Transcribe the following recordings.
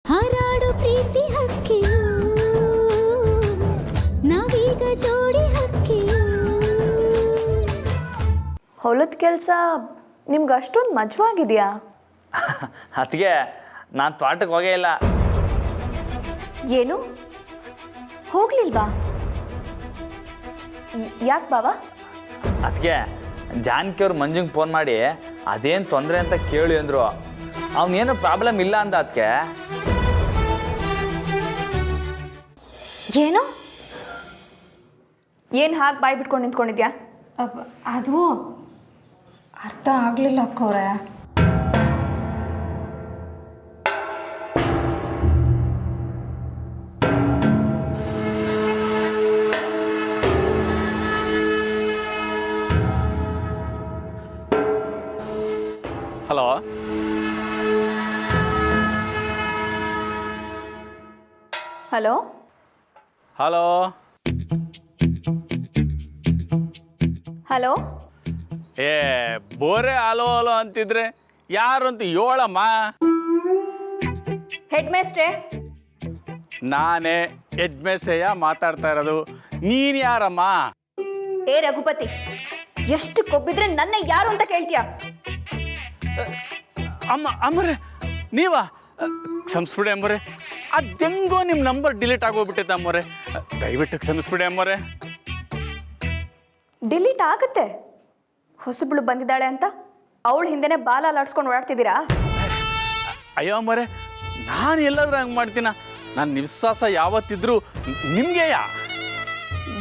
ಹಾರಾಡು ಪ್ರೀತಿ ಹಕ್ಕಿಯು ನಾವೀಗ ಜೋಡಿ ಹಕ್ಕಿಯು. ಹೊಲದ ಕೆಲಸ ನಿಮ್ಗೆ ಅಷ್ಟೊಂದು ಮಜವಾಗಿದೆಯಾ? ಅದಕ್ಕೆ ನಾನು ತೋಟಕ್ಕೆ ಹೋಗೇ ಇಲ್ಲ. ಏನು ಹೋಗ್ಲಿಲ್ವಾ? ಯಾಕೆ ಬಾವಾ? ಅದಕ್ಕೆ ಜಾನಕಿ ಅವ್ರು ಮಂಜುಂಗೆ ಫೋನ್ ಮಾಡಿ ಅದೇನು ತೊಂದರೆ ಅಂತ ಕೇಳಿ ಅಂದರು. ಅವನೇನು ಪ್ರಾಬ್ಲಮ್ ಇಲ್ಲ ಅಂದ. ಅದಕ್ಕೆ ಏನು ಏನು ಹಾಗೆ ಬಾಯಿ ಬಿಟ್ಕೊಂಡು ನಿಂತ್ಕೊಂಡಿದ್ಯಾ? ಅದು ಅರ್ಥ ಆಗಲಿಲ್ಲ ಅಕ್ಕವ್ರೆ. Hello, hello hello hello. ಏ ಬೋರೆ ಹಲೋ ಹಲೋ ಅಂತಿದ್ರೆ ಯಾರು ಅಂತ ಹೇಳಮ್ಮ. ಹೆಡ್ ಮೇಸ್ಟ್ರೇ, ನಾನೇ ಹೆಡ್ ಮೇಸ್ಟ್ರಯ್ಯ ಮಾತಾಡ್ತಾ ಇರೋದು. ನೀನು ಯಾರಮ್ಮ? ಏ ರಘುಪತಿ, ಎಷ್ಟು ಕೊಬ್ಬಿದ್ರೆ ನನ್ನ ಯಾರು ಅಂತ ಕೇಳ್ತೀಯ? ಅಮ್ಮರೇ ನೀವಾ? ಕ್ಷಮಿಸ್ಬಿಡಿ ಅಮ್ಮರೇ, ಅದೆಂಗೋ ನಿಮ್ಮ ನಂಬರ್ ಡಿಲೀಟ್ ಆಗೋಗ್ಬಿಟ್ಟೈತೆ ಅಮ್ಮರೇ, ದಯವಿಟ್ಟು ಕ್ಷಮಿಸ್ಬಿಡಿ ಅಮ್ಮರೇ. ಡಿಲೀಟ್ ಆಗುತ್ತೆ. ಹೊಸಬ್ಳು ಬಂದಿದ್ದಾಳೆ ಅಂತ ಅವಳ ಹಿಂದೆನೆ ಬಾಲ ಅಲಾಡ್ಸ್ಕೊಂಡು ಓಡಾಡ್ತಿದ್ದೀರಾ? ಅಯ್ಯೋ ಅಮ್ಮರೇ, ನಾನು ಎಲ್ಲಾದ್ರೂ ಹಂಗೆ ಮಾಡ್ತೀನ? ನನ್ನ ವಿಶ್ವಾಸ ಯಾವತ್ತಿದ್ರೂ ನಿಮಗೆಯ.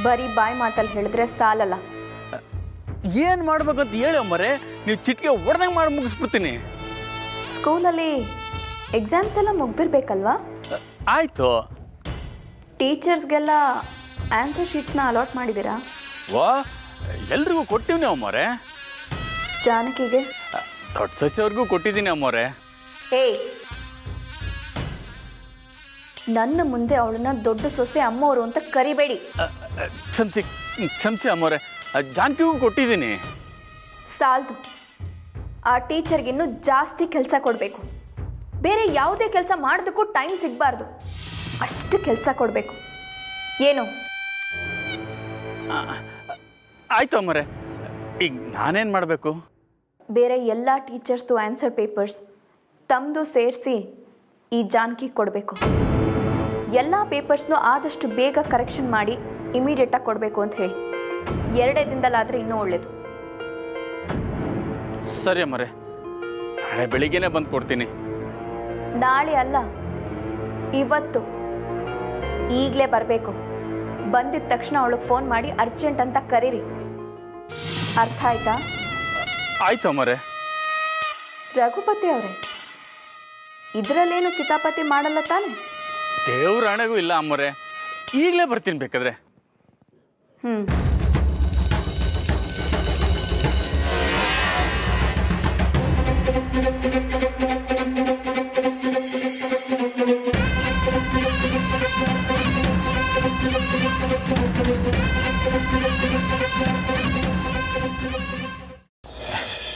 ಬರೀ ಬಾಯಿ ಮಾತಲ್ಲಿ ಹೇಳಿದ್ರೆ ಸಾಲಲ್ಲ. ಏನು ಮಾಡ್ಬೇಕಂತ ಹೇಳಿ ಅಮ್ಮರೇ, ನೀವು ಚಿಟಿಕೆ ಹೊಡೆದಂಗೆ ಮಾಡಿ ಮುಗಿಸ್ಬಿಡ್ತೀನಿ. ಸ್ಕೂಲಲ್ಲಿ ಎಕ್ಸಾಮ್ಸ್ ಎಲ್ಲ ಮುಗ್ದಿರ್ಬೇಕಲ್ವಾ? ಆಯಿತು. ಟೀಚರ್ಸ್ಗೆಲ್ಲ ಆನ್ಸರ್ ಶೀಟ್ಸ್ನ ಅಲಾಟ್ ಮಾಡಿದ್ದೀರಾ? ವಾ, ಎಲ್ರಿಗೂ ಕೊಟ್ಟಿವ್ನಿ ಅಮ್ಮರೇ. ಜಾನಕಿಗೆ? ದೊಡ್ಡ ಸಸ್ಯವ್ರಿಗೂ ಕೊಟ್ಟಿದ್ದೀನಿ ಅಮ್ಮರೇ. ಏಯ್, ನನ್ನ ಮುಂದೆ ಅವಳನ್ನ ದೊಡ್ಡ ಸೊಸೆ ಅಮ್ಮವರು ಅಂತ ಕರಿಬೇಡಿ. ಕ್ಷಮಿಸಿ ಅಮ್ಮರೇ, ಜಾನಕಿಗೂ ಕೊಟ್ಟಿದ್ದೀನಿ. ಸಾಲ್ದು. ಆ ಟೀಚರ್ಗಿನ್ನೂ ಜಾಸ್ತಿ ಕೆಲಸ ಕೊಡಬೇಕು. ಬೇರೆ ಯಾವುದೇ ಕೆಲಸ ಮಾಡೋದಕ್ಕೂ ಟೈಮ್ ಸಿಗಬಾರ್ದು. ಅಷ್ಟು ಕೆಲಸ ಕೊಡಬೇಕು. ಏನು? ಆಯಿತು ಅಮ್ಮರೇ, ಈಗ ನಾನೇನು ಮಾಡಬೇಕು? ಬೇರೆ ಎಲ್ಲ ಟೀಚರ್ಸ್ದು ಆನ್ಸರ್ ಪೇಪರ್ಸ್ ತಮ್ಮದು ಸೇರಿಸಿ ಈ ಜಾನಕಿಗೆ ಕೊಡಬೇಕು. ಎಲ್ಲ ಪೇಪರ್ಸ್ನೂ ಆದಷ್ಟು ಬೇಗ ಕರೆಕ್ಷನ್ ಮಾಡಿ ಇಮಿಡಿಯೇಟಾಗಿ ಕೊಡಬೇಕು ಅಂತ ಹೇಳಿ. 2 ದಿನದಲ್ಲಾದರೆ ಇನ್ನೂ ಒಳ್ಳೆಯದು. ಸರಿ ಅಮ್ಮರೇ, ನಾಳೆ ಬೆಳಿಗ್ಗೆನೇ ಬಂದು ಕೊಡ್ತೀನಿ. ನಾಳೆ ಅಲ್ಲ, ಇವತ್ತು. ಈಗಲೇ ಬರಬೇಕು. ಬಂದಿದ ತಕ್ಷಣ ಅವಳಿಗೆ ಫೋನ್ ಮಾಡಿ ಅರ್ಜೆಂಟ್ ಅಂತ ಕರೀರಿ. ಅರ್ಥ ಆಯ್ತಾ? ಆಯ್ತು ಅಮ್ಮರೇ. ರಘುಪತಿ ಅವರೇ, ಇದರಲ್ಲೇನು ಕಿತಾಪತಿ ಮಾಡಲ್ಲ ತಾನೆ? ದೇವ್ರ ಹಣೆಗೂ ಇಲ್ಲ ಅಮ್ಮರೇ, ಈಗಲೇ ಬರ್ತೀನಿ ಬೇಕಾದ್ರೆ.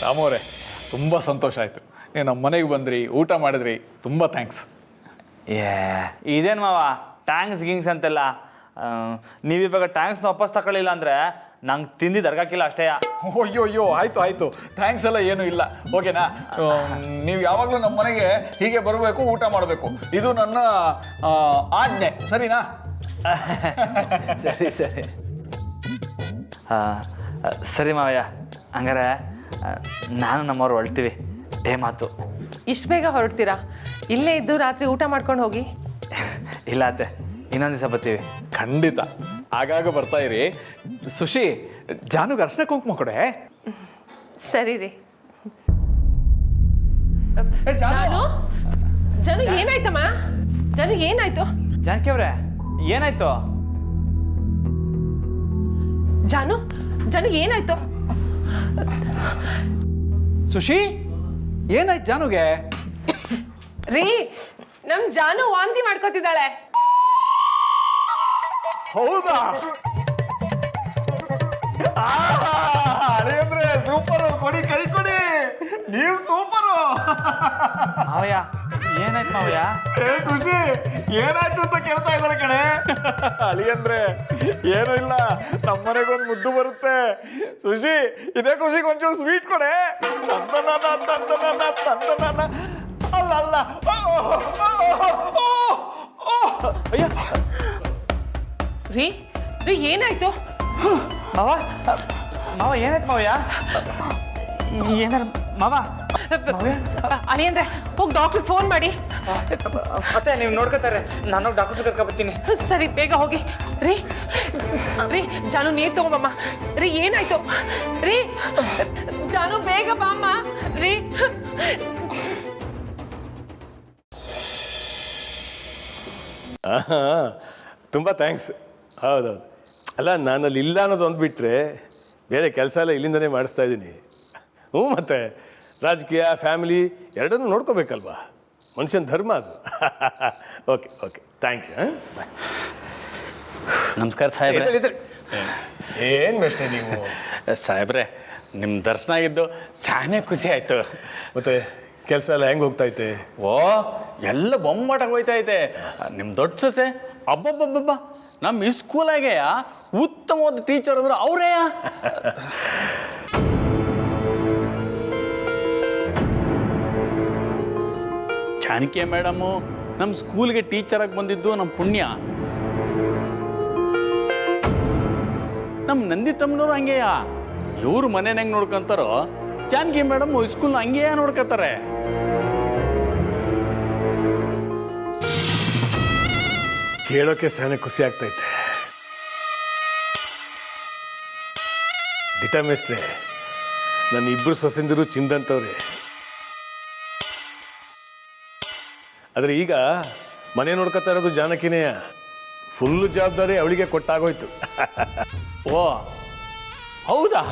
ರಾಮವ್ರೆ, ತುಂಬ ಸಂತೋಷ ಆಯಿತು. ನೀವು ನಮ್ಮ ಮನೆಗೆ ಬಂದ್ರಿ, ಊಟ ಮಾಡಿದ್ರಿ, ತುಂಬ ಥ್ಯಾಂಕ್ಸ್. ಇದೇನು ಮಾವ ಟ್ಯಾಂಕ್ಸ್ ಗಿಂಗ್ಸ್ ಅಂತೆಲ್ಲ? ನೀವಿವಾಗ ಟ್ಯಾಂಕ್ಸ್ನ ವಾಪಸ್ ತಗೊಳ್ಳಿಲ್ಲ ಅಂದರೆ ನಂಗೆ ತಿಂದಿದ್ದು ಅರ್ಗಾಕಿಲ್ಲ ಅಷ್ಟೇ. ಅಯ್ಯೋ ಆಯಿತು, ಥ್ಯಾಂಕ್ಸ್ ಎಲ್ಲ ಏನೂ ಇಲ್ಲ, ಓಕೆನಾ? ನೀವು ಯಾವಾಗಲೂ ನಮ್ಮ ಮನೆಗೆ ಹೀಗೆ ಬರಬೇಕು, ಊಟ ಮಾಡಬೇಕು. ಇದು ನನ್ನ ಆಜ್ಞೆ, ಸರಿನಾ? ಸರಿ ಸರಿ ಮಾವಯ್ಯ, ಹಂಗಾರೆ ನಾನು ನಮ್ಮವ್ರು ಹೊಳ್ತೀವಿ. ಡೇ ಮಾತು. ಇಷ್ಟು ಬೇಗ ಹೊರಡ್ತೀರಾ? ಇಲ್ಲೇ ಇದ್ದು ರಾತ್ರಿ ಊಟ ಮಾಡ್ಕೊಂಡು ಹೋಗಿ. ಇಲ್ಲ ಅತ್ತೆ, ಇನ್ನೊಂದು ದಿವಸ ಬರ್ತೀವಿ. ಖಂಡಿತ, ಆಗಾಗ ಬರ್ತಾ ಇರಿ. ಸುಶಿ, ಜಾನುಗೆ ಅರ್ಶಿನ ಕುಂಕುಮ ಕೊಡೆ. ಸರಿ ರೀ. ಜಾನು ಏನಾಯ್ತಮ್ಮ? ಜಾನು ಏನಾಯ್ತು? ಜಾನಕಿ ಅವ್ರೆ, ಏನಾಯ್ತು? ಜಾನು ಏನಾಯ್ತು? ಸುಶಿ, ಏನಾಯ್ತು ಜಾನುಗೆ? ರೀ, ನಮ್ ಜಾನು ವಾಂತಿ ಮಾಡ್ಕೋತಿದ್ದಾಳೆ. ಹೌದಾ? ಅಳಿಯಂದ್ರೆ ಸೂಪರು, ಕೊಡಿ, ಕೈ ಕೊಡಿ, ನೀವು ಸೂಪರು. ಮಾವಯ್ಯ, ಏನಾಯ್ತು ಮಾವಯ್ಯ? ಏ ಸುಶಿ, ಏನಾಯ್ತು ಅಂತ ಕೇಳ್ತಾ ಇದ್ದಾರೆ ಕಣೆ. ಅಳಿ ಅಂದ್ರೆ ಏನೂ ಇಲ್ಲ, ನಮ್ಮನೆಗೊಂದು ಮುದ್ದು ಬರುತ್ತೆ. ಸುಶಿ, ಇದೇ ಖುಷಿಗೆ ಒಂಚೂರು ಸ್ವೀಟ್ ಕೊಡೆ. ತಂದನ ಅಲ್ಲ ಅಲ್ಲ. ಅಯ್ಯ ರೀ ಏನಾಯ್ತು? ಮಾವ ಏನಾಯ್ತು ಮಾವಯ್ಯ? ಏನಾರ ಮಾವ? ಅಳಿ ಅಂದ್ರೆ ಹೋಗಿ ಡಾಕ್ಟ್ರಿಗೆ ಫೋನ್ ಮಾಡಿ. ಮತ್ತೆ ನೀವು ನೋಡ್ಕೋತಾರೆ, ನಾನು ಡಾಕ್ಟರ್ ಕರ್ಕೊಬರ್ತೀನಿ. ಸರಿ, ಬೇಗ ಹೋಗಿ. ರೀ ಜಾನು, ನೀರು ತಗೊಂಬಮ್ಮ. ರೀ ಏನಾಯ್ತು? ರೀ ಜಾನು, ಬೇಗ ಬಾಮ್ಮ. ರೀ ತುಂಬ ಥ್ಯಾಂಕ್ಸ್. ಹೌದೌದು. ಅಲ್ಲ, ನಾನು ಅಲ್ಲಿ ಇಲ್ಲ ಅನ್ನೋದು ಒಂದು ಬಿಟ್ಟರೆ ಬೇರೆ ಕೆಲಸ ಎಲ್ಲ ಇಲ್ಲಿಂದನೇ ಮಾಡಿಸ್ತಾ ಇದ್ದೀನಿ. ಮತ್ತು ರಾಜಕೀಯ, ಫ್ಯಾಮಿಲಿ ಎರಡನ್ನೂ ನೋಡ್ಕೋಬೇಕಲ್ವಾ, ಮನುಷ್ಯನ ಧರ್ಮ ಅದು. Okay thank you. ಬಾಯ್. ನಮಸ್ಕಾರ ಸಾಹೇಬ್ರೆ. ಏನು ಬೆಷ್ಟೇ ನೀವು ಸಾಹೇಬ್ರೆ, ನಿಮ್ಮ ದರ್ಶನ ಆಗಿದ್ದು ಸಾನೇ ಖುಷಿ ಆಯಿತು. ಮತ್ತು ಕೆಲಸ ಎಲ್ಲ ಹೆಂಗೆ ಹೋಗ್ತೈತೆ? ಓ, ಎಲ್ಲ ಬೊಂಬಾಟಾಗಿ ಹೋಯ್ತಾ ಐತೆ. ನಿಮ್ಮ ದೊಡ್ಡ ಸೊಸೆ ಅಬ್ಬಬ್ಬಬ್ಬ, ನಮ್ಮ ಈ ಸ್ಕೂಲಾಗೆ ಉತ್ತಮವಾದ ಟೀಚರ್ ಅಂದ್ರೆ ಅವರೇ. ಜಾನಕಿ ಮೇಡಮು ನಮ್ಮ ಸ್ಕೂಲ್ಗೆ ಟೀಚರಾಗಿ ಬಂದಿದ್ದು ನಮ್ಮ ಪುಣ್ಯ. ನಮ್ಮ ನಂದಿ ತಮ್ಮನವರು ಹಂಗೆಯ, ಇವ್ರು ಮನೇನ ಹೆಂಗೆ ನೋಡ್ಕೊಂತಾರೋ ಜಾನಕಿ ಮೇಡಮ್ ಸ್ಕೂಲ್ನ ಹಂಗೆಯ ನೋಡ್ಕೊತಾರೆ. ಕೇಳೋಕೆ ಸಹನೆ ಖುಷಿ ಆಗ್ತೈತೆ. ದಿಟ ಮೇಸ್ಟ್ರೆ, ನನ್ನ ಇಬ್ಬರು ಸೊಸೆಂದಿರು ಚಿಂದಂತವ್ರೆ. ಆದರೆ ಈಗ ಮನೆ ನೋಡ್ಕೊತಾ ಇರೋದು ಜಾನಕಿನೇ. ಫುಲ್ಲು ಜವಾಬ್ದಾರಿ ಅವಳಿಗೆ ಕೊಟ್ಟಾಗೋಯ್ತು. ಓ ಹೌದಾ?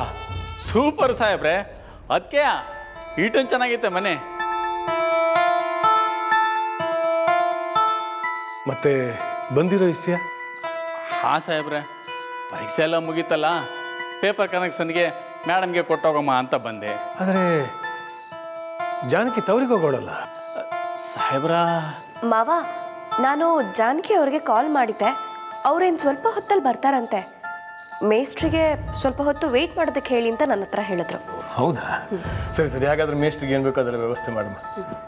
ಸೂಪರ್ ಸಾಹೇಬ್ರೆ, ಅದಕ್ಕೆ ಈಟೊಂದು ಚೆನ್ನಾಗೈತೆ ಮನೆ. ಮತ್ತೆ ಬಂದಿರೋ ವಿಷಯ? ಹಾಂ ಸಾಹೇಬ್ರೆ, ಪರೀಕ್ಷೆ ಎಲ್ಲ ಮುಗೀತಲ್ಲ, ಪೇಪರ್ ಕನೆಕ್ಷನ್ಗೆ ಮೇಡಮ್ಗೆ ಕೊಟ್ಟೋಗಮ್ಮ ಅಂತ ಬಂದೆ. ಆದರೆ ಜಾನಕಿ ತವರಿಗೆ ಹೋಗೋಳಲ್ಲ ಸಾಹೇಬ್ರ? ಮಾವ, ನಾನು ಜಾನಕಿ ಅವ್ರಿಗೆ ಕಾಲ್ ಮಾಡಿದ್ದೆ. ಅವ್ರೇನು ಸ್ವಲ್ಪ ಹೊತ್ತಲ್ಲಿ ಬರ್ತಾರಂತೆ. ಮೇಸ್ಟ್ರಿಗೆ ಸ್ವಲ್ಪ ಹೊತ್ತು ವೆಯ್ಟ್ ಮಾಡೋದಕ್ಕೆ ಹೇಳಿ ಅಂತ ನನ್ನ ಹತ್ರ ಹೇಳಿದ್ರು. ಹೌದಾ? ಸರಿ, ಹಾಗಾದ್ರೆ ಮೇಸ್ಟ್ರಿಗೆ ಏನು ಬೇಕೋ ಅದರ ವ್ಯವಸ್ಥೆ ಮಾಡಮ್ಮ.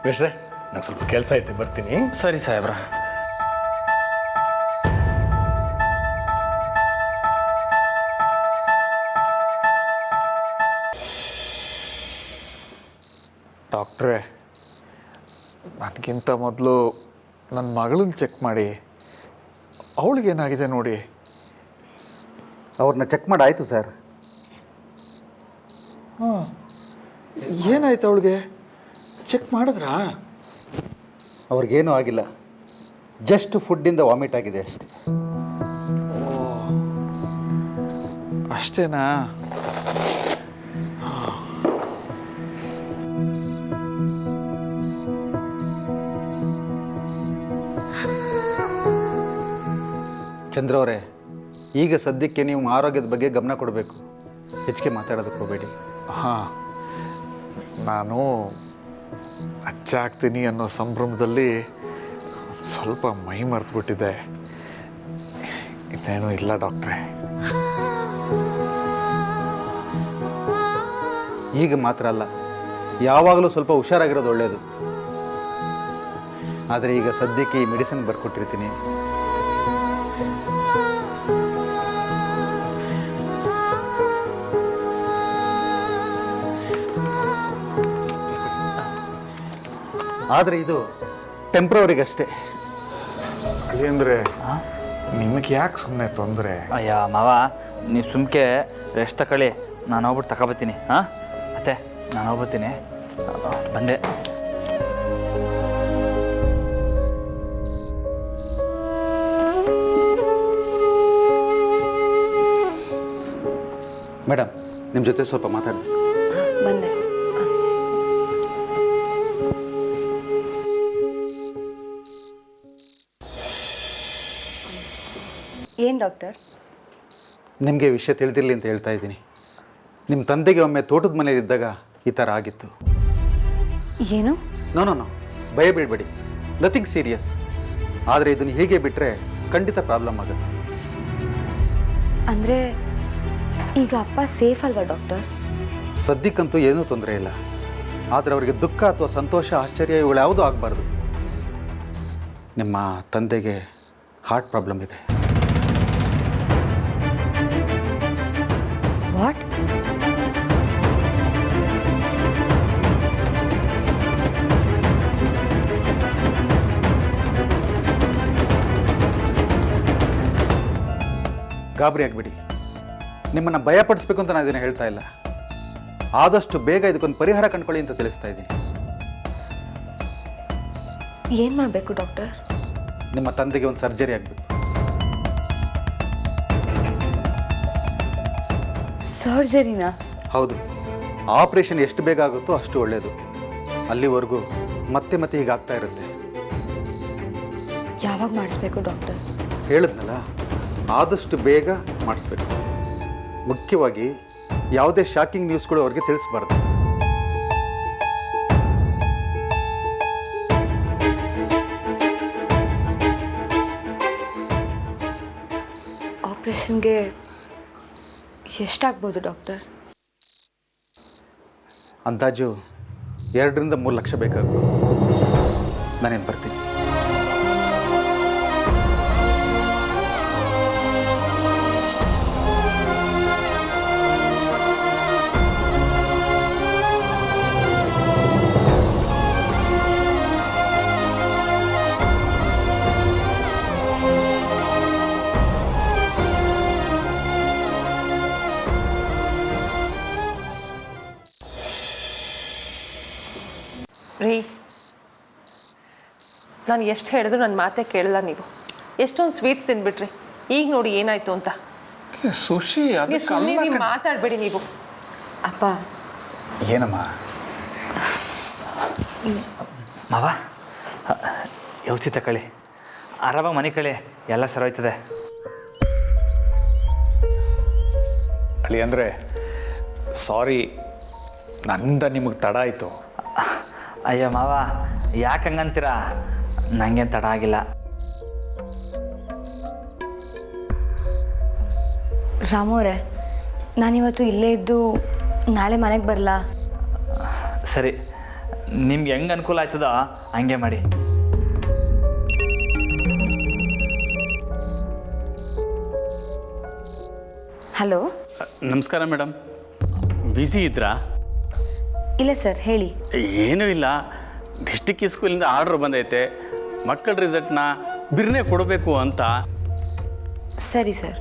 ಮೇಷ್ಟ್ರೆ, ನಂಗೆ ಸ್ವಲ್ಪ ಕೆಲಸ ಐತೆ, ಬರ್ತೀನಿ. ಸರಿ ಸಾಹೇಬ್ರ. ಡಾಕ್ಟ್ರೇ, ನನಗಿಂತ ಮೊದಲು ನನ್ನ ಮಗಳನ್ನ ಚೆಕ್ ಮಾಡಿ, ಅವಳಿಗೇನಾಗಿದೆ ನೋಡಿ. ಅವ್ರನ್ನ ಚೆಕ್ ಮಾಡಿ ಆಯಿತು ಸರ್. ಹಾಂ, ಏನಾಯ್ತು ಅವಳಿಗೆ? ಚೆಕ್ ಮಾಡಿದ್ರಾ? ಅವ್ರಿಗೇನೂ ಆಗಿಲ್ಲ, ಜಸ್ಟ್ ಫುಡ್ಡಿಂದ ವಾಮಿಟ್ ಆಗಿದೆ ಅಷ್ಟೇ. ಅಷ್ಟೇನಾ? ಚಂದ್ರ ಅವರೇ, ಈಗ ಸದ್ಯಕ್ಕೆ ನೀವು ಆರೋಗ್ಯದ ಬಗ್ಗೆ ಗಮನ ಕೊಡಬೇಕು. ಹೆಚ್ಚಿಗೆ ಮಾತಾಡೋದಕ್ಕೆ ಹೋಗಬೇಡಿ. ಹಾಂ, ನಾನು ಅಜ್ಜ ಆಗ್ತೀನಿ ಅನ್ನೋ ಸಂಭ್ರಮದಲ್ಲಿ ಸ್ವಲ್ಪ ಮೈ ಮರೆತುಬಿಟ್ಟಿದ್ದೆ. ಇದೇನೂ ಇಲ್ಲ ಡಾಕ್ಟ್ರೇ. ಈಗ ಮಾತ್ರ ಅಲ್ಲ, ಯಾವಾಗಲೂ ಸ್ವಲ್ಪ ಹುಷಾರಾಗಿರೋದು ಒಳ್ಳೆಯದು. ಆದರೆ ಈಗ ಸದ್ಯಕ್ಕೆ ಈ ಮೆಡಿಸಿನ್ ಬರ್ಕೊಟ್ಟಿರ್ತೀನಿ. ಆದರೆ ಇದು ಟೆಂಪ್ರವರಿಗಷ್ಟೇ. ಅದೇಂದರೆ ನಿಮಗೆ ಯಾಕೆ ಸುಮ್ಮನೆ ತೊಂದರೆ? ಅಯ್ಯ ಮಾವ, ನೀವು ಸುಮ್ಕೆ ರೆಸ್ಟ್ ತಗೊಳ್ಳಿ, ನಾನು ಹೋಗ್ಬಿಟ್ಟು ತಗೊಬತ್ತೀನಿ. ಹಾಂ ಮತ್ತೆ ನಾನು ಹೋಗ್ಬತ್ತೀನಿ. ಬಂದೆ. ಮೇಡಮ್, ನಿಮ್ಮ ಜೊತೆ ಸ್ವಲ್ಪ ಮಾತಾಡಬೇಕು. ಬಂದೆ. ಏನು ಡಾಕ್ಟರ್? ನಿಮಗೆ ವಿಷಯ ತಿಳಿದಿರಲಿ ಅಂತ ಹೇಳ್ತಾ ಇದ್ದೀನಿ. ನಿಮ್ಮ ತಂದೆಗೆ ಒಮ್ಮೆ ತೋಟದ ಮನೆಯಲ್ಲಿದ್ದಾಗ ಈ ಥರ ಆಗಿತ್ತು. ಏನು? ನೋ ಭಯ ಬೀಳಬೇಡಿ. Nothing serious. ಆದರೆ ಇದನ್ನು ಹೀಗೆ ಬಿಟ್ಟರೆ ಖಂಡಿತ ಪ್ರಾಬ್ಲಮ್ ಆಗುತ್ತೆ. ಅಂದರೆ ಈಗ ಅಪ್ಪ ಸೇಫ್ ಅಲ್ವಾ ಡಾಕ್ಟರ್? ಸದ್ಯಕ್ಕಂತೂ ಏನೂ ತೊಂದರೆ ಇಲ್ಲ. ಆದರೆ ಅವರಿಗೆ ದುಃಖ ಅಥವಾ ಸಂತೋಷ, ಆಶ್ಚರ್ಯ ಇವುಗಳ್ಯಾವುದೂ ಆಗಬಾರ್ದು. ನಿಮ್ಮ ತಂದೆಗೆ ಹಾರ್ಟ್ ಪ್ರಾಬ್ಲಮ್ ಇದೆ. ವಾಟ್? ಗಾಬರಿ ಆಗಬೇಡಿ. ನಿಮ್ಮನ್ನು ಭಯಪಡಿಸ್ಬೇಕು ಅಂತ ನಾನು ಇದನ್ನು ಹೇಳ್ತಾ ಇಲ್ಲ. ಆದಷ್ಟು ಬೇಗ ಇದಕ್ಕೊಂದು ಪರಿಹಾರ ಕಂಡುಕೊಳ್ಳಿ ಅಂತ ತಿಳಿಸ್ತಾ ಇದ್ದೀನಿ. ಏನು ಮಾಡಬೇಕು ಡಾಕ್ಟರ್? ನಿಮ್ಮ ತಂದೆಗೆ ಒಂದು ಸರ್ಜರಿ ಆಗಬೇಕು. ಸರ್ಜರಿನಾ? ಹೌದು. ಆಪರೇಷನ್ ಎಷ್ಟು ಬೇಗ ಆಗುತ್ತೋ ಅಷ್ಟು ಒಳ್ಳೆಯದು. ಅಲ್ಲಿವರೆಗೂ ಮತ್ತೆ ಮತ್ತೆ ಹೀಗಾಗ್ತಾ ಇರುತ್ತೆ. ಯಾವಾಗ ಮಾಡಿಸ್ಬೇಕು ಡಾಕ್ಟರ್? ಹೇಳಿದ್ನಲ್ಲ, ಆದಷ್ಟು ಬೇಗ ಮಾಡಿಸ್ಬೇಕು. ಮುಖ್ಯವಾಗಿ ಯಾವುದೇ ಶಾಕಿಂಗ್ ನ್ಯೂಸ್ಗಳು ಅವ್ರಿಗೆ ತಿಳಿಸ್ಬಾರ್ದು. ಆಪ್ರೇಷನ್ಗೆ ಎಷ್ಟಾಗ್ಬೋದು ಡಾಕ್ಟರ್? ಅಂದಾಜು 2 ರಿಂದ 3 ಲಕ್ಷ ಬೇಕಾಗ್ಬೋದು. ನಾನೇನು ಬರ್ತೀನಿ. ರೀ, ನಾನು ಎಷ್ಟು ಹೇಳಿದ್ರು ನನ್ನ ಮಾತೇ ಕೇಳಲ್ಲ ನೀವು. ಎಷ್ಟೊಂದು ಸ್ವೀಟ್ಸ್ ತಿಂದ್ಬಿಟ್ರಿ. ಈಗ ನೋಡಿ ಏನಾಯ್ತು ಅಂತ. ಸುಶಿ, ಸುಮ್ಮನೆ ಮಾತಾಡಬೇಡಿ ನೀವು. ಅಪ್ಪ ಏನಮ್ಮ? ಮಾವ ಯೋಚಿ ತಕೊಳ್ಳಿ, ಆರಾಮಾಗಿ ಮನೆ ಕಳಿ, ಎಲ್ಲ ಸರೋಯ್ತದೆ. ಅಳಿ ಅಂದರೆ ಸಾರಿ, ನನ್ನಿಂದ ನಿಮಗೆ ತಡ ಆಯಿತು. ಅಯ್ಯೋ ಮಾವ, ಯಾಕೆ ಹಂಗಂತೀರಾ? ನನಗೇನು ತಡ ಆಗಿಲ್ಲ. ರಾಮು ಅವರೇ, ನಾನಿವತ್ತು ಇಲ್ಲೇ ಇದ್ದು ನಾಳೆ ಮನೆಗೆ ಬರಲಾ? ಸರಿ, ನಿಮ್ಗೆ ಹೆಂಗೆ ಅನುಕೂಲ ಆಯ್ತದೋ ಹಂಗೆ ಮಾಡಿ. ಹಲೋ. ನಮಸ್ಕಾರ ಮೇಡಮ್, ಬ್ಯುಸಿ ಇದ್ರಾ? ಇಲ್ಲ ಸರ್, ಹೇಳಿ. ಏನೂ ಇಲ್ಲ, ಡಿಸ್ಟಿಕ್ ಸ್ಕೂಲಿಂದ ಆರ್ಡ್ರ್ ಬಂದೈತೆ, ಮಕ್ಕಳ ರಿಸಲ್ಟ್ನ ಬಿರ್ನೆ ಕೊಡಬೇಕು ಅಂತ. ಸರಿ ಸರ್.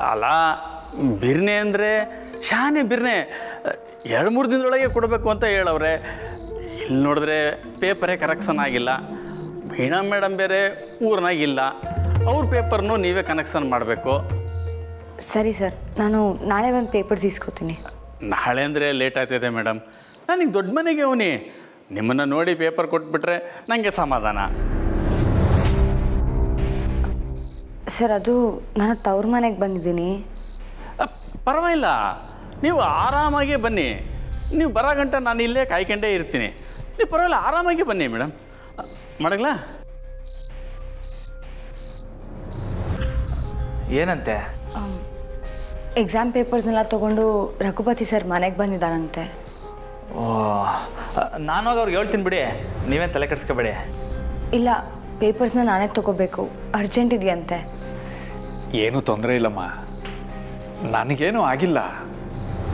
ಅಲ್ಲ, ಬಿರ್ನೆ ಅಂದರೆ ಶಾನೆ ಬಿರ್ನೆ 2-3 ದಿನದೊಳಗೆ ಕೊಡಬೇಕು ಅಂತ ಹೇಳವ್ರೆ. ಇಲ್ಲಿ ನೋಡಿದ್ರೆ ಪೇಪರೇ ಕರೆಕ್ಷನ್ ಆಗಿಲ್ಲ. ವೀಣಾ ಮೇಡಮ್ ಬೇರೆ ಊರಿನಾಗಿಲ್ಲ, ಅವ್ರ ಪೇಪರ್ನು ನೀವೇ ಕನೆಕ್ಷನ್ ಮಾಡಬೇಕು. ಸರಿ ಸರ್, ನಾನು ನಾಳೆ ಒಂದು ಪೇಪರ್ಸ್ ಇಸ್ಕೊತೀನಿ. ನಾಳೆ ಅಂದರೆ ಲೇಟ್ ಆಗ್ತೈತೆ ಮೇಡಮ್. ನನಗೆ ದೊಡ್ಡ ಮನೆಗೆ ಅವನಿ, ನಿಮ್ಮನ್ನು ನೋಡಿ ಪೇಪರ್ ಕೊಟ್ಬಿಟ್ರೆ ನನಗೆ ಸಮಾಧಾನ. ಸರ್, ಅದು ನಾನು ತವ್ರ ಮನೆಗೆ ಬಂದಿದ್ದೀನಿ. ಪರವಾಗಿಲ್ಲ, ನೀವು ಆರಾಮಾಗೆ ಬನ್ನಿ. ನೀವು ಬರೋ ಗಂಟೆ ನಾನು ಇಲ್ಲೇ ಕಾಯ್ಕೊಂಡೇ ಇರ್ತೀನಿ. ನೀವು ಪರವಾಗಿಲ್ಲ, ಆರಾಮಾಗಿ ಬನ್ನಿ ಮೇಡಮ್. ಮಾಡಗ್ಲಾ? ಏನಂತೆ? ಎಕ್ಸಾಮ್ ಪೇಪರ್ಸ್ನೆಲ್ಲ ತೊಗೊಂಡು ರಘುಪತಿ ಸರ್ ಮನೆಗೆ ಬಂದಿದ್ದಾರಂತೆ. ಓ, ನಾನು ಹೋಗಿ ಅವ್ರಿಗೆ ಹೇಳ್ತೀನಿ ಬಿಡಿ, ನೀವೇನು ತಲೆ ಕೆಡಿಸ್ಕೋಬೇಡಿ. ಇಲ್ಲ, ಪೇಪರ್ಸ್ನ ನಾನೇ ತೊಗೋಬೇಕು, ಅರ್ಜೆಂಟ್ ಇದೆಯಂತೆ. ಏನೂ ತೊಂದರೆ ಇಲ್ಲಮ್ಮ, ನನಗೇನೂ ಆಗಿಲ್ಲ.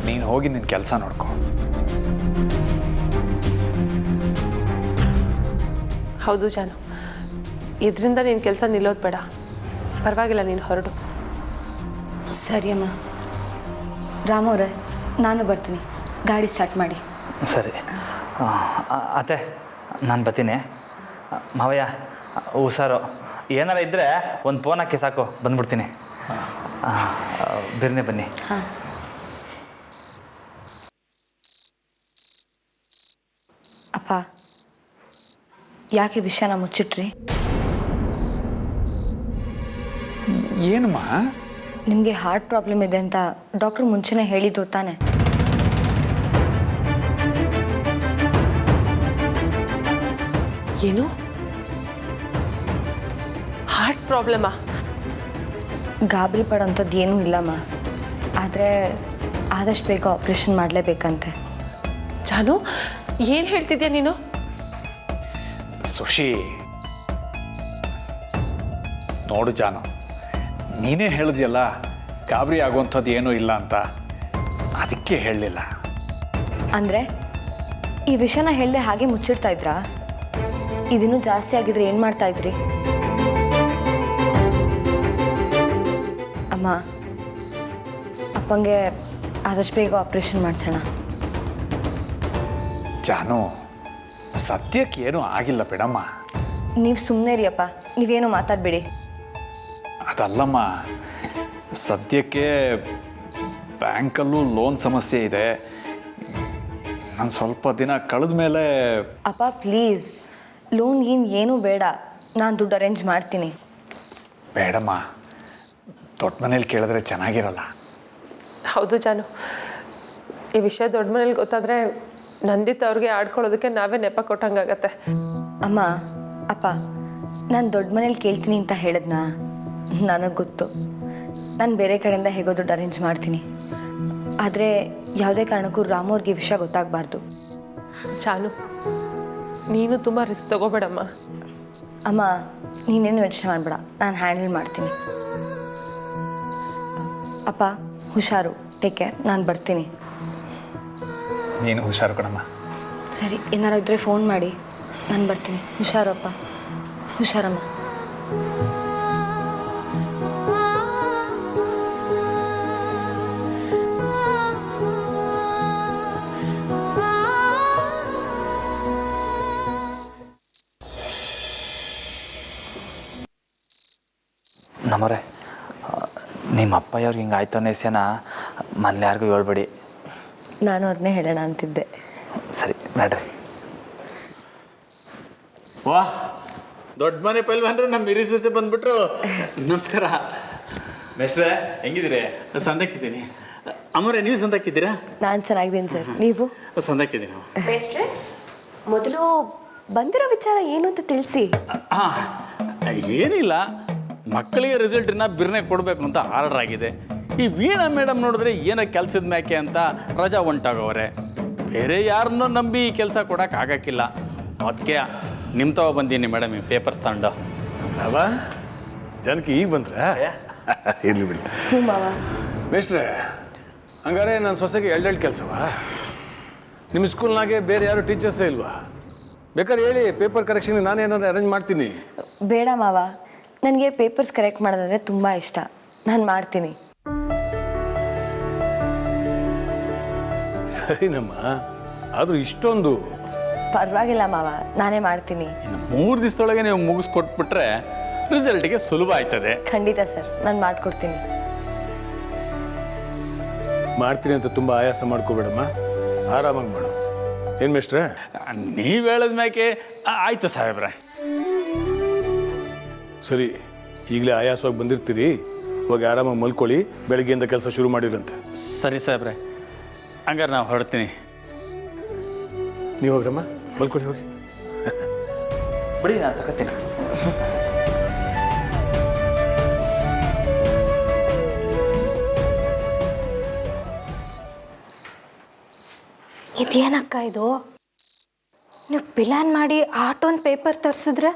ನೀನು ಹೋಗಿ ನಿನ್ನ ಕೆಲಸ ನೋಡ್ಕೊ. ಹೌದು ಜಾನು, ಇದರಿಂದ ನಿನ್ನ ಕೆಲಸ ನಿಲ್ಲೋದು ಬೇಡ. ಪರವಾಗಿಲ್ಲ, ನೀನು ಹೊರಡು. ಸರಿ ಅಮ್ಮ. ರಾಮವ್ರೆ, ನಾನು ಬರ್ತೀನಿ, ಗಾಡಿ ಸ್ಟಾರ್ಟ್ ಮಾಡಿ. ಸರಿ ಅತ್ತೆ, ನಾನು ಬರ್ತೀನಿ. ಮಾವಯ್ಯ ಹುಷಾರು, ಏನಾರ ಇದ್ದರೆ ಒಂದು ಫೋನ್ ಹಾಕಿ ಸಾಕು, ಬಂದ್ಬಿಡ್ತೀನಿ. ಬಿರ್ನೆ ಬನ್ನಿ. ಹಾಂ. ಅಪ್ಪ, ಯಾಕೆ ವಿಷಯನ ಮುಚ್ಚಿಟ್ರಿ? ಏನಮ್ಮ? ನಿಮಗೆ ಹಾರ್ಟ್ ಪ್ರಾಬ್ಲಮ್ ಇದೆ ಅಂತ ಡಾಕ್ಟ್ರು ಮುಂಚೆನೇ ಹೇಳಿದ್ರು ತಾನೆ? ಏನು? ಹಾರ್ಟ್ ಪ್ರಾಬ್ಲಮಾ? ಗಾಬರಿ ಪಡೋಂಥದ್ದು ಏನೂ ಇಲ್ಲಮ್ಮ, ಆದರೆ ಆದಷ್ಟು ಬೇಗ ಆಪ್ರೇಷನ್ ಮಾಡಲೇಬೇಕಂತೆ. ಜಾನು, ಏನು ಹೇಳ್ತಿದ್ಯಾ ನೀನು? ಸುಶಿ, ನೋಡು ಜಾನು, ನೀನೇ ಹೇಳಿದ್ಯಲ್ಲ ಗಾಬರಿ ಆಗುವಂಥದ್ದು ಏನೂ ಇಲ್ಲ ಅಂತ, ಅದಕ್ಕೆ ಹೇಳಲಿಲ್ಲ. ಅಂದರೆ ಈ ವಿಷಯನ ಹೇಳದೆ ಹಾಗೆ ಮುಚ್ಚಿಡ್ತಾ ಇದ್ರಾ? ಇದನ್ನೂ ಜಾಸ್ತಿ ಆಗಿದ್ರೆ ಏನು ಮಾಡ್ತಾ ಇದ್ರಿ? ಅಮ್ಮ, ಅಪ್ಪಂಗೆ ಆದಷ್ಟು ಬೇಗ ಆಪ್ರೇಷನ್ ಮಾಡಿಸೋಣ. ಜಾನು, ಸದ್ಯಕ್ಕೆ ಏನೂ ಆಗಿಲ್ಲ ಬಿಡಮ್ಮ. ನೀವು ಸುಮ್ಮನೆ ರೀ ಅಪ್ಪ, ನೀವೇನು ಮಾತಾಡಬೇಡಿ. ಅದಲ್ಲಮ್ಮ, ಸದ್ಯಕ್ಕೆ ಬ್ಯಾಂಕಲ್ಲೂ ಲೋನ್ ಸಮಸ್ಯೆ ಇದೆ. ನಾನು ಸ್ವಲ್ಪ ದಿನ ಕಳೆದ ಮೇಲೆ. ಅಪ್ಪ ಪ್ಲೀಸ್, ಲೋನ್ ಏನೂ ಬೇಡ, ನಾನು ದುಡ್ಡು ಅರೇಂಜ್ ಮಾಡ್ತೀನಿ. ಬೇಡಮ್ಮ, ದೊಡ್ಡ ಮನೇಲಿ ಕೇಳಿದ್ರೆ ಚೆನ್ನಾಗಿರಲ್ಲ. ಹೌದು ಜಾನು, ಈ ವಿಷಯ ದೊಡ್ಡ ಮನೇಲಿ ಗೊತ್ತಾದರೆ ನಂದಿತ್ ಅವ್ರಿಗೆ ಆಡ್ಕೊಳ್ಳೋದಕ್ಕೆ ನಾವೇ ನೆಪ ಕೊಟ್ಟಂಗಾಗತ್ತೆ. ಅಮ್ಮ, ಅಪ್ಪ, ನಾನು ದೊಡ್ಡ ಮನೇಲಿ ಕೇಳ್ತೀನಿ ಅಂತ ಹೇಳಿದ್ನಾ? ನನಗೆ ಗೊತ್ತು, ನಾನು ಬೇರೆ ಕಡೆಯಿಂದ ಹೇಗೋ ದುಡ್ಡು ಅರೇಂಜ್ ಮಾಡ್ತೀನಿ. ಆದರೆ ಯಾವುದೇ ಕಾರಣಕ್ಕೂ ರಾಮು ಅವ್ರಿಗೆ ಈ ವಿಷಯ ಗೊತ್ತಾಗಬಾರ್ದು. ಜಾನು, ನೀನು ತುಂಬ ರಿಸ್ಕ್ ತಗೋಬೇಡಮ್ಮ. ಅಮ್ಮ, ನೀನೇನು ಯೋಚನೆ ಮಾಡಬೇಡ, ನಾನು ಹ್ಯಾಂಡಲ್ ಮಾಡ್ತೀನಿ. ಅಪ್ಪ ಹುಷಾರು, ಟೇಕ್ ಕೇರ್, ನಾನು ಬರ್ತೀನಿ. ನೀನು ಹುಷಾರು ಕಣಮ್ಮ. ಸರಿ, ಏನಾರು ಇದ್ದರೆ ಫೋನ್ ಮಾಡಿ, ನಾನು ಬರ್ತೀನಿ. ಹುಷಾರು ಅಪ್ಪ, ಹುಷಾರಮ್ಮ. ನಮ್ಮರೆ, ನಿಮ್ಮ ಅಪ್ಪಯ್ಯವ್ರಿಗೆ ಹಿಂಗೆ ಆಯ್ತು ಅನ್ನೋ ವಿಷಯನ ಮನೇಲಿ ಯಾರಿಗೂ ಹೇಳ್ಬೇಡಿ. ನಾನು ಅದನ್ನೇ ಹೇಳೋಣ ಅಂತಿದ್ದೆ. ಸರಿ ನಡ್ರಿ. ವಾ, ದೊಡ್ಡ ಮನೆ ಪೈಲ್ವಾನ್ರು ನಮ್ಮ ಹಿರಿ ಸೊಸೆ ಬಂದ್ಬಿಟ್ರು. ನಮಸ್ಕಾರ ಮೇಷ್ಟ್ರೆ, ಹೆಂಗಿದ್ದೀರಿ? ಸಂದಕ್ಕಿದ್ದೀನಿ. ಅಮ್ಮರೇ, ನೀವು ಸಂದಕ್ಕಿದ್ದೀರಾ? ನಾನು ಚೆನ್ನಾಗಿದ್ದೀನಿ ಸರ್, ನೀವು? ಸಂದಕ್ಕಿದ್ದೀನಿ. ಮೊದಲು ಬಂದಿರೋ ವಿಚಾರ ಏನು ಅಂತ ತಿಳಿಸಿ. ಹಾಂ, ಏನಿಲ್ಲ, ಮಕ್ಕಳಿಗೆ ರಿಸಲ್ಟನ್ನ ಬಿರ್ನೆ ಕೊಡಬೇಕು ಅಂತ ಆರ್ಡರ್ ಆಗಿದೆ. ಈ ವೀಣಾ ಮೇಡಮ್ ನೋಡಿದ್ರೆ ಏನೋ ಕೆಲಸದ ಮ್ಯಾಕೆ ಅಂತ ರಜಾ ಹೊಂಟಾಗವ್ರೆ. ಬೇರೆ ಯಾರನ್ನೋ ನಂಬಿ ಈ ಕೆಲಸ ಕೊಡೋಕೆ ಆಗೋಕ್ಕಿಲ್ಲ. ಅದಕ್ಕೆ ನಿಮ್ಮ ತವ ಬಂದೀನಿ ಮೇಡಮ್, ಈ ಪೇಪರ್ಸ್ ತಗೊಂಡು. ಅವ ಜನಕ್ಕೆ ಈಗ ಬಂದ್ರೆ ಇರಲಿ ಬಿಡಿ. ಹ್ಞೂ ಮಾವ. ಮೇಷ್ಟ್ರೆ, ಹಂಗಾರೆ ನನ್ನ ಸೊಸೆಗೆ ಎಳ್ಳೆಳ್ಳು ಕೆಲಸವಾ? ನಿಮ್ಮ ಸ್ಕೂಲ್ನಾಗೆ ಬೇರೆ ಯಾರು ಟೀಚರ್ಸೇ ಇಲ್ವಾ? ಬೇಕಾದ್ರೆ ಹೇಳಿ, ಪೇಪರ್ ಕರೆಕ್ಷನ್ ನಾನು ಏನಾದ್ರು ಅರೇಂಜ್ ಮಾಡ್ತೀನಿ. ಬೇಡ ಮಾವ, ನನಗೆ ಪೇಪರ್ಸ್ ಕರೆಕ್ಟ್ ಮಾಡೋದಂದರೆ ತುಂಬ ಇಷ್ಟ, ನಾನು ಮಾಡ್ತೀನಿ. ಸರಿನಮ್ಮ, ಆದರೂ ಇಷ್ಟೊಂದು ಪರವಾಗಿಲ್ಲ ಮಾವ, ನಾನೇ ಮಾಡ್ತೀನಿ. ಇನ್ನು 3 ದಿವಸದೊಳಗೆ ನೀವು ಮುಗಿಸ್ಕೊಟ್ಬಿಟ್ರೆ ರಿಸಲ್ಟಿಗೆ ಸುಲಭ ಆಯ್ತದೆ. ಖಂಡಿತ ಸರ್, ನಾನು ಮಾಡಿಕೊಡ್ತೀನಿ. ಮಾಡ್ತೀನಿ ಅಂತ ತುಂಬ ಆಯಾಸ ಮಾಡ್ಕೋಬೇಡಮ್ಮ, ಆರಾಮಾಗಿ ಮಾಡು. ಏನು ಮೇಷ್ಟ್ರೆ? ನೀವು ಹೇಳಿದ ಮ್ಯಾಕೆ ಆಯಿತು ಸಾಹೇಬ್ರೆ. ಸರಿ, ಈಗಲೇ ಆಯಾಸವಾಗಿ ಬಂದಿರ್ತೀರಿ, ಹೋಗಿ ಆರಾಮಾಗಿ ಮಲ್ಕೊಳ್ಳಿ, ಬೆಳಗ್ಗೆಯಿಂದ ಕೆಲಸ ಶುರು ಮಾಡಿರಂತೆ. ಸರಿ ಸಾಹೇಬ್ರೆ, ಹಂಗಾರೆ ನಾವು ಹೊರಡ್ತೀನಿ. ನೀವು ಹೋಗ್ರಮ್ಮ, ಮಲ್ಕೊಳ್ಳಿ, ಹೋಗಿ. ಬಿಡಿ, ನಾನು ತಗೋತೀನಿ. ಇದೇನಕ್ಕ ಇದು? ನೀವು ಪ್ಲ್ಯಾನ್ ಮಾಡಿ ಆಟೋನ್ ಪೇಪರ್ ತರಿಸಿದ್ರೆ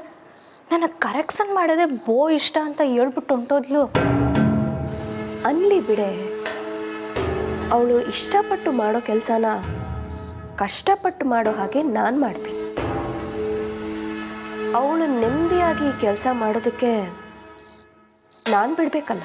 ನನಗೆ ಕರೆಕ್ಷನ್ ಮಾಡೋದೇ ಇಷ್ಟ ಅಂತ ಹೇಳ್ಬಿಟ್ಟು ಹೊಂಟೋದ್ಲು. ಅನ್ಲಿ ಬಿಡೆ, ಅವಳು ಇಷ್ಟಪಟ್ಟು ಮಾಡೋ ಕೆಲಸನ ಕಷ್ಟಪಟ್ಟು ಮಾಡೋ ಹಾಗೆ ನಾನು ಮಾಡ್ತೀನಿ. ಅವಳು ನೆಮ್ಮದಿಯಾಗಿ ಕೆಲಸ ಮಾಡೋದಕ್ಕೆ ನಾನು ಬಿಡಬೇಕಲ್ಲ.